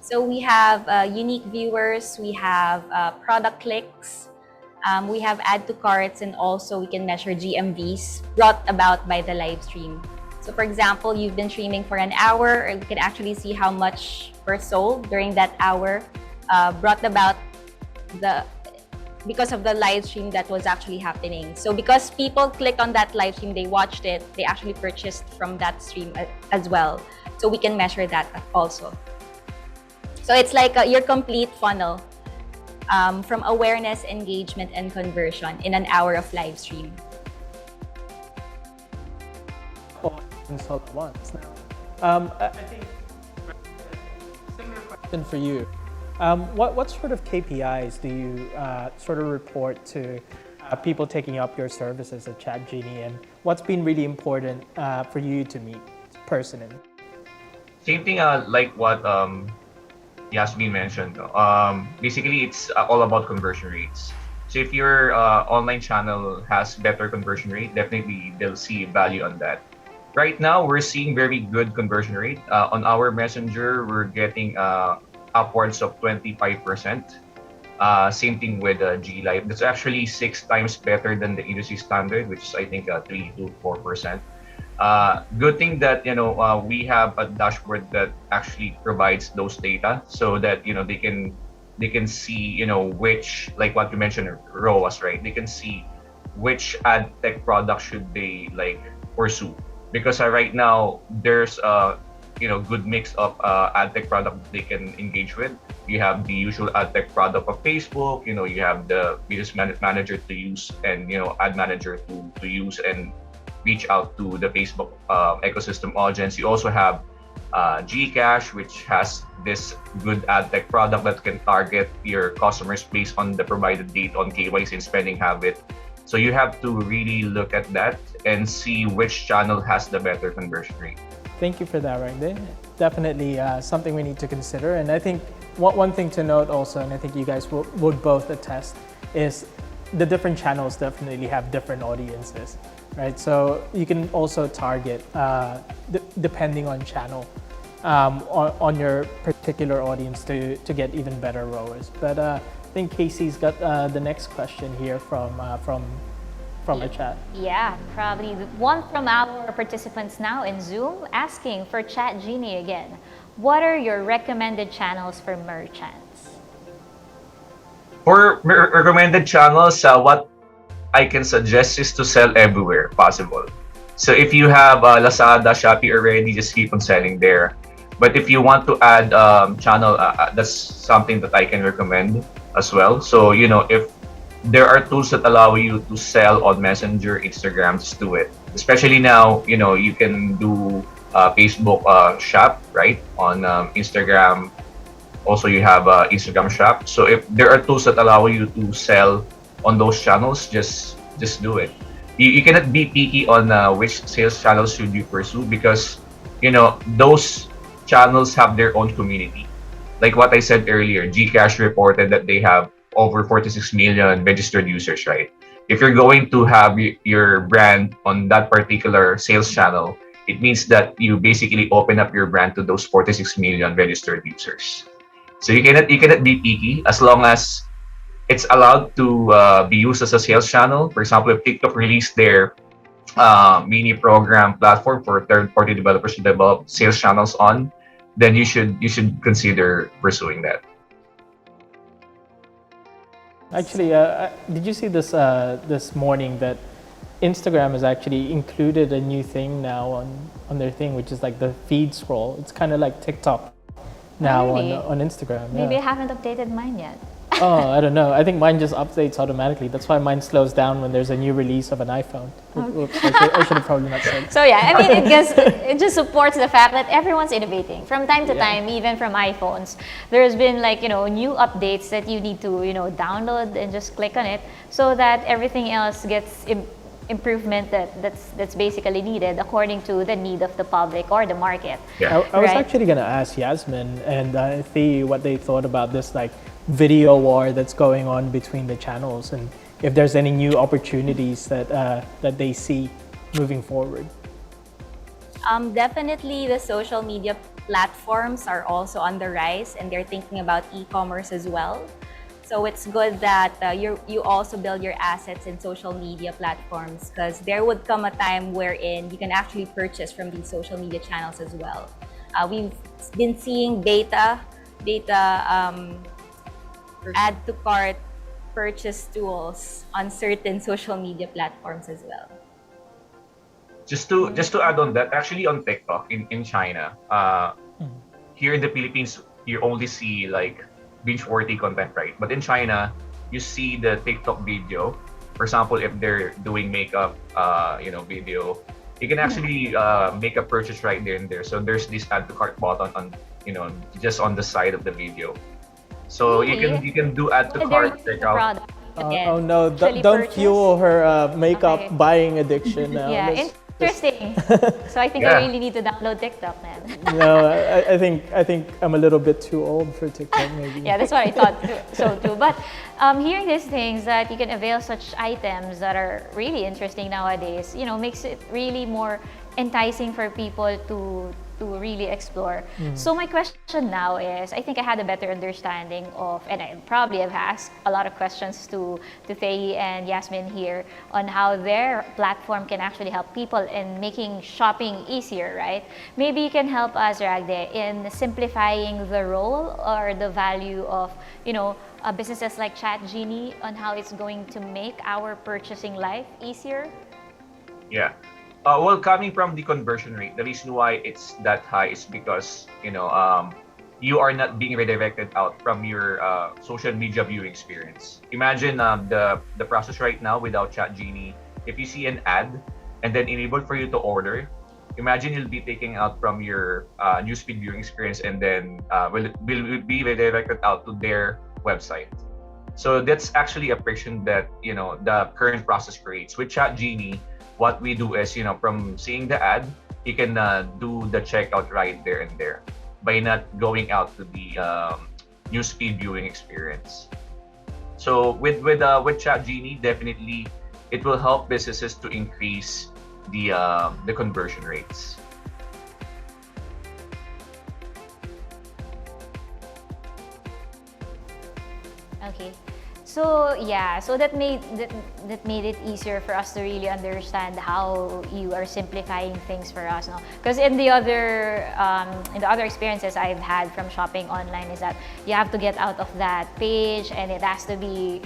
So we have unique viewers, we have product clicks, we have add to carts, and also we can measure GMVs brought about by the live stream. So for example, you've been streaming for an hour, and we can actually see how much were sold during that hour, brought about because of the live stream that was actually happening. So because people clicked on that live stream, they watched it, they actually purchased from that stream as well. So we can measure that also. So it's like your complete funnel. from awareness, engagement, and conversion in an hour of live stream. All at once now. I think similar question for you. What sort of KPIs do you sort of report to people taking up your services at ChatGenie, and what's been really important for you to meet personally? Same thing like what Yasmin mentioned. Basically, it's all about conversion rates. So if your online channel has better conversion rate, definitely they'll see value on that. Right now, we're seeing very good conversion rate. On our messenger, we're getting upwards of 25%. Same thing with G Live. That's actually 6 times better than the industry standard, which is I think 3 to 4%. Good thing that we have a dashboard that actually provides those data, so that they can see which, like what you mentioned, ROAS, right? They can see which ad tech product should they like pursue, because right now there's a good mix of ad tech product they can engage with. You have the usual ad tech product of Facebook. You have the business manager to use, and ad manager to use and reach out to the Facebook ecosystem audience. You also have Gcash, which has this good ad tech product that can target your customers based on the provided data on KYC and spending habit. So you have to really look at that and see which channel has the better conversion rate. Thank you for that, Ragde. Definitely something we need to consider. And I think one thing to note also, and I think you guys would both attest, is the different channels definitely have different audiences, right? So you can also target, depending on channel, on your particular audience to get even better ROAS. But I think Casey's got the next question here from a chat. Yeah, probably one from our participants now in Zoom, asking for ChatGenie again. What are your recommended channels for merchants? For recommended channels, what I can suggest is to sell everywhere possible. So if you have Lazada, Shopee already, just keep on selling there. But if you want to add channel, that's something that I can recommend as well. So if there are tools that allow you to sell on Messenger, Instagram, just do it. Especially now, you can do Facebook shop, right? On Instagram, also you have Instagram shop. So if there are tools that allow you to sell on those channels, just do it. You cannot be picky on which sales channels should you pursue, because those channels have their own community. Like what I said earlier, Gcash reported that they have over 46 million registered users, right? If you're going to have your brand on that particular sales channel, it means that you basically open up your brand to those 46 million registered users. So you cannot be picky, as long as it's allowed to be used as a sales channel. For example, if TikTok released their mini program platform for third-party developers to develop sales channels on, then you should consider pursuing that. Actually, did you see this morning that Instagram has actually included a new thing now on their thing, which is like the feed scroll. It's kind of like TikTok now on Instagram. Maybe I haven't updated mine yet. Oh, I don't know. I think mine just updates automatically. That's why mine slows down when there's a new release of an iPhone. Oops, I should have probably not said. So yeah, I mean, it just supports the fact that everyone's innovating from time to time, even from iPhones. There's been new updates that you need to download and just click on it, so that everything else gets improvement that's basically needed according to the need of the public or the market. Yeah. I was actually gonna ask Yasmin and Thei what they thought about this video war that's going on between the channels, and if there's any new opportunities that they see moving forward. Definitely the social media platforms are also on the rise, and they're thinking about e-commerce as well. So it's good that you also build your assets in social media platforms, because there would come a time wherein you can actually purchase from these social media channels as well. We've been seeing beta add to cart purchase tools on certain social media platforms as well. Just to add on that, actually on TikTok in China, here in the Philippines, you only see binge-worthy content, right? But in China, you see the TikTok video. For example, if they're doing makeup, video, you can actually make a purchase right there and there. So there's this add to cart button on, just on the side of the video. So you can do add to cart checkout. Oh no! Don't fuel her makeup buying addiction now. Yeah, interesting. So I think I really need to download TikTok then. No, I think I'm a little bit too old for TikTok maybe. Yeah, that's what I thought so too. But hearing these things that you can avail such items that are really interesting nowadays, makes it really more enticing for people to really explore. So my question now is, I think I had a better understanding of, and I probably have asked a lot of questions to Thei and Yasmin here on how their platform can actually help people in making shopping easier, right? Maybe you can help us, Ragde, in simplifying the role or the value of, businesses like ChatGenie on how it's going to make our purchasing life easier. Yeah. Well, coming from the conversion rate, the reason why it's that high is because you are not being redirected out from your social media viewing experience. Imagine the process right now without ChatGenie. If you see an ad and then enable for you to order, imagine you'll be taken out from your newsfeed viewing experience and then will be redirected out to their website. So that's actually a friction that the current process creates. With ChatGenie, what we do is, from seeing the ad, you can do the checkout right there and there by not going out to the newsfeed viewing experience. So with ChatGenie, definitely it will help businesses to increase the conversion rates. Okay. So that made it easier for us to really understand how you are simplifying things for us, no? Because in the other experiences I've had from shopping online is that you have to get out of that page and it has to be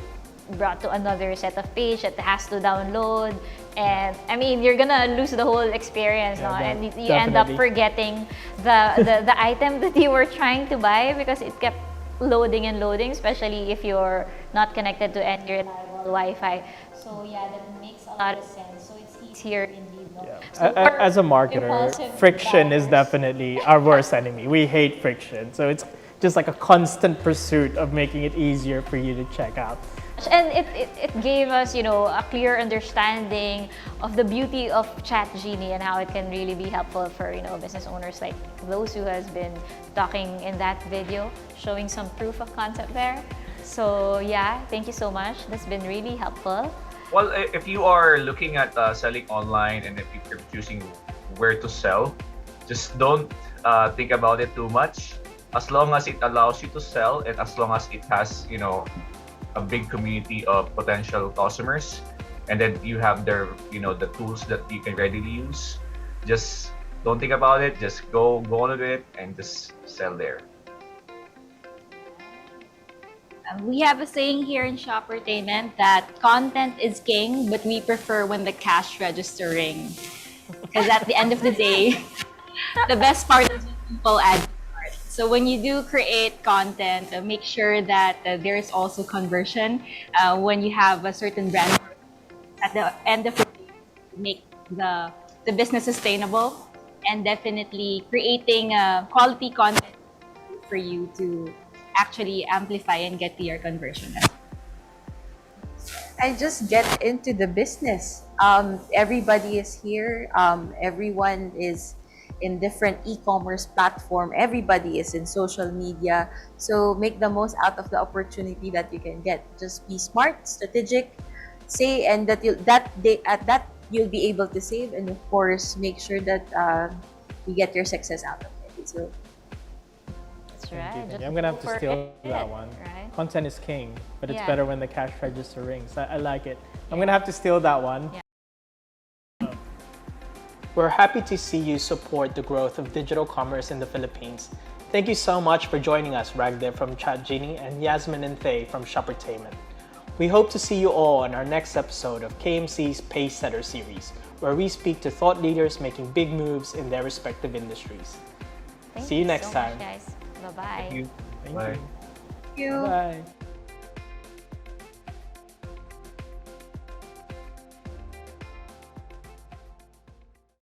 brought to another set of page that has to download, and I mean you're gonna lose the whole experience, no? And you end up forgetting the item that you were trying to buy because it kept loading and loading, especially if you're not connected to any reliable Wi-Fi. So that makes a lot of sense. So it's easier indeed. No? So as a marketer, friction is definitely our worst enemy. We hate friction. So it's just like a constant pursuit of making it easier for you to check out. And it gave us, a clear understanding of the beauty of ChatGenie and how it can really be helpful for, business owners like those who has been talking in that video, showing some proof of concept there. So thank you so much. That's been really helpful. Well, if you are looking at selling online and if you're choosing where to sell, just don't think about it too much. As long as it allows you to sell and as long as it has, a big community of potential customers, and then you have the tools that you can readily use. Just don't think about it. Just go on with it and just sell there. We have a saying here in Shoppertainment that content is king, but we prefer when the cash register rings. Because at the end of the day, the best part is when people add. So when you do create content, make sure that there is also conversion. When you have a certain brand, at the end of the day, make the business sustainable, and definitely creating quality content for you to actually amplify and get to your conversion. And just get into the business. Everybody is here. Everyone is in different e-commerce platform. Everybody is in social media. So make the most out of the opportunity that you can get. Just be smart, strategic, say, and that you'll be able to save, and of course make sure that you get your success out of it. So that's right. I'm gonna have to steal that one. Right? Content is king, but it's better when the cash register rings. I like it. I'm gonna have to steal that one. Yeah. We're happy to see you support the growth of digital commerce in the Philippines. Thank you so much for joining us, Ragde from ChatGenie and Yasmin and Thei from Shoppertainment. We hope to see you all on our next episode of KMC's Pacesetter Series, where we speak to thought leaders making big moves in their respective industries. See you next time. Much, guys. Bye-bye. Thank you. Thank Bye. you. you. Bye.